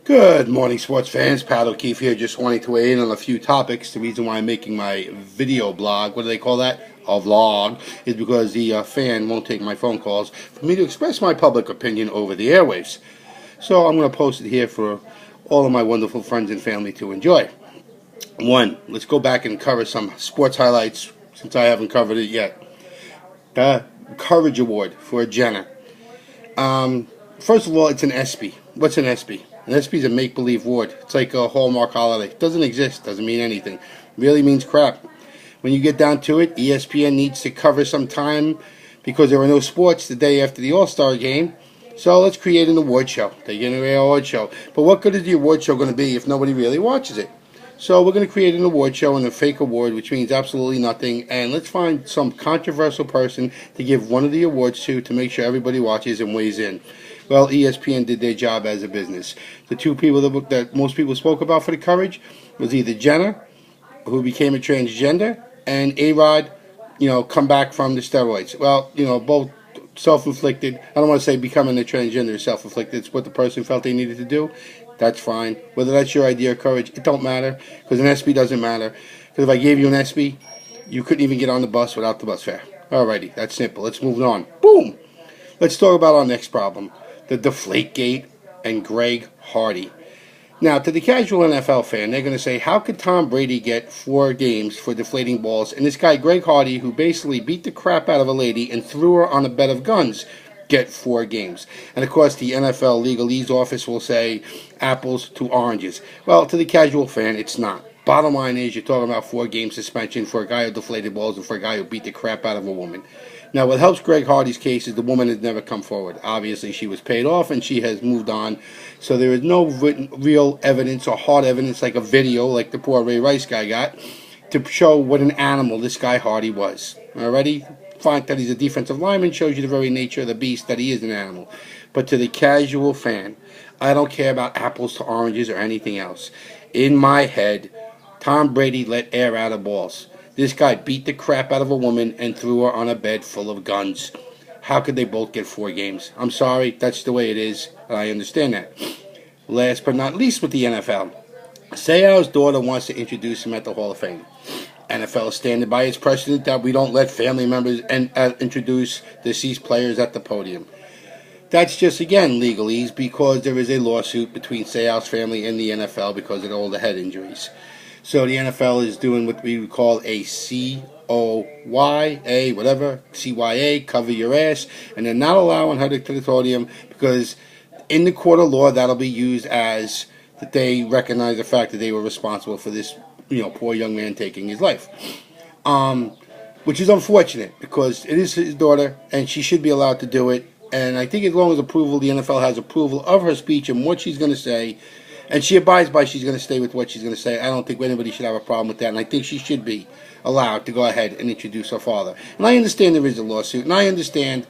Good morning, sports fans. Pat O'Keefe here, just wanting to weigh in on a few topics. The reason why I'm making my video blog, what do they call that? A vlog, is because the fan won't take my phone calls for me to express my public opinion over the airwaves. So I'm going to post it here for all of my wonderful friends and family to enjoy. One, let's go back and cover some sports highlights since I haven't covered it yet. The Courage Award for Jenna. First of all, it's an ESPY. What's an ESPY? An ESPY is a make-believe award. It's like a Hallmark holiday. It doesn't exist. Doesn't mean anything. It really means crap. When you get down to it, ESPN needs to cover some time because there were no sports the day after the All-Star game. So let's create an award show. They're getting an award show. But what good is the award show going to be if nobody really watches it? So we're going to create an award show and a fake award, which means absolutely nothing. And let's find some controversial person to give one of the awards to make sure everybody watches and weighs in. Well, ESPN did their job as a business. The two people that most people spoke about for the courage was either Jenna, who became a transgender, and A-Rod, come back from the steroids. Well, both self-inflicted. I don't want to say becoming a transgender is self-inflicted. It's what the person felt they needed to do. That's fine. Whether that's your idea of courage, it don't matter, because an ESPY doesn't matter. Because if I gave you an ESPY, you couldn't even get on the bus without the bus fare. Alrighty, that's simple. Let's move on. Boom! Let's talk about our next problem. The Deflategate and Greg Hardy. Now, to the casual NFL fan, they're going to say, how could Tom Brady get 4 games for deflating balls, and this guy Greg Hardy, who basically beat the crap out of a lady and threw her on a bed of guns, get 4 games? And of course, the NFL Legalese office will say apples to oranges. Well, to the casual fan, it's not. Bottom line is, you're talking about 4-game suspension for a guy who deflated balls and for a guy who beat the crap out of a woman. Now, what helps Greg Hardy's case is the woman has never come forward. Obviously, she was paid off and she has moved on. So there is no real evidence or hard evidence like a video like the poor Ray Rice guy got to show what an animal this guy Hardy was. Alrighty? The fact that he's a defensive lineman shows you the very nature of the beast, that he is an animal. But to the casual fan, I don't care about apples to oranges or anything else. In my head, Tom Brady let air out of balls. This guy beat the crap out of a woman and threw her on a bed full of guns. How could they both get 4 games? I'm sorry, that's the way it is. I understand that. Last but not least with the NFL. Seau's daughter wants to introduce him at the Hall of Fame. NFL is standing by its precedent that we don't let family members introduce deceased players at the podium. That's just, again, legalese because there is a lawsuit between Seau's family and the NFL because of all the head injuries. So the NFL is doing what we would call a COYA, whatever, CYA, cover your ass, and they're not allowing her to the podium because in the court of law that'll be used as that they recognize the fact that they were responsible for this, poor young man taking his life. Which is unfortunate because it is his daughter and she should be allowed to do it. And I think as long as the NFL has approval of her speech and what she's going to say, and she abides by she's going to stay with what she's going to say, I don't think anybody should have a problem with that. And I think she should be allowed to go ahead and introduce her father. And I understand there is a lawsuit, and I understand,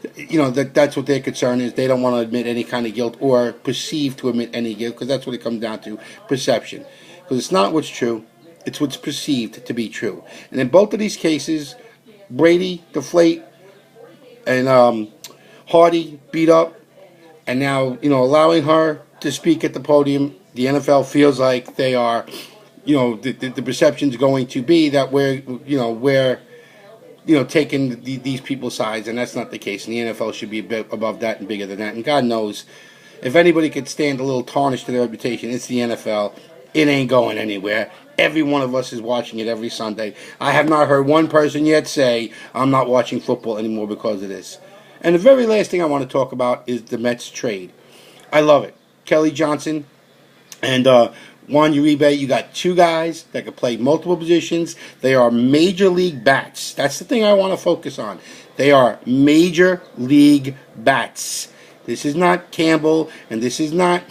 that's what their concern is. They don't want to admit any kind of guilt or perceive to admit any guilt, because that's what it comes down to, perception. Because it's not what's true, it's what's perceived to be true. And in both of these cases, Brady, Deflate, and Hardy beat up, and now, allowing her to speak at the podium, the NFL feels like they are, the perception's going to be that we're taking these people's sides, and that's not the case. And the NFL should be a bit above that and bigger than that. And God knows, if anybody could stand a little tarnish to their reputation, it's the NFL. It ain't going anywhere. Every one of us is watching it every Sunday. I have not heard one person yet say, I'm not watching football anymore because of this. And the very last thing I want to talk about is the Mets trade. I love it. Kelly Johnson and Juan Uribe, you got 2 guys that can play multiple positions. They are major league bats. That's the thing I want to focus on. They are major league bats. This is not Campbell, and this is not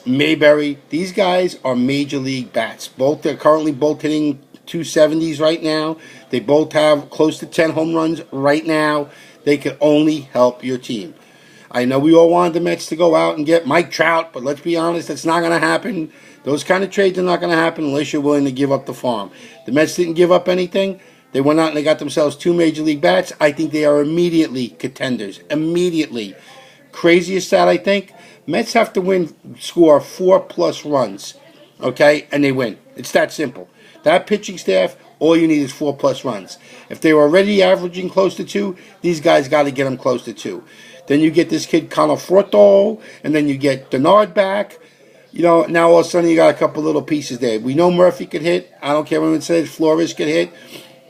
Mayberry. These guys are major league bats. They're currently both hitting 270s right now. They both have close to 10 home runs right now. They can only help your team. I know we all wanted the Mets to go out and get Mike Trout, but let's be honest, that's not going to happen. Those kind of trades are not going to happen unless you're willing to give up the farm. The Mets didn't give up anything. They went out and they got themselves 2 major league bats. I think they are immediately contenders. Immediately. craziest stat, I think. Mets have to score 4+ runs, okay, and they win. It's that simple. That pitching staff, all you need is 4+ runs. If they were already averaging close to 2, these guys got to get them close to 2. Then you get this kid Conforto, and then you get Denard back. Now all of a sudden you got a couple little pieces there. We know Murphy could hit. I don't care what it says. Flores could hit.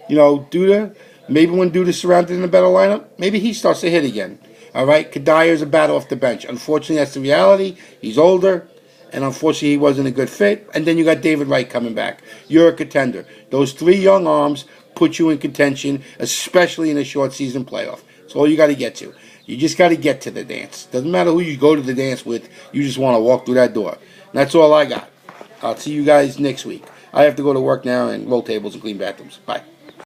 Duda. Maybe when Duda's surrounded in a better lineup, maybe he starts to hit again. All right, Kadayer's a bat off the bench. Unfortunately, that's the reality. He's older, and unfortunately, he wasn't a good fit. And then you got David Wright coming back. You're a contender. Those 3 young arms put you in contention, especially in a short season playoff. That's all you got to get to. You just got to get to the dance. Doesn't matter who you go to the dance with. You just want to walk through that door. And that's all I got. I'll see you guys next week. I have to go to work now and roll tables and clean bathrooms. Bye.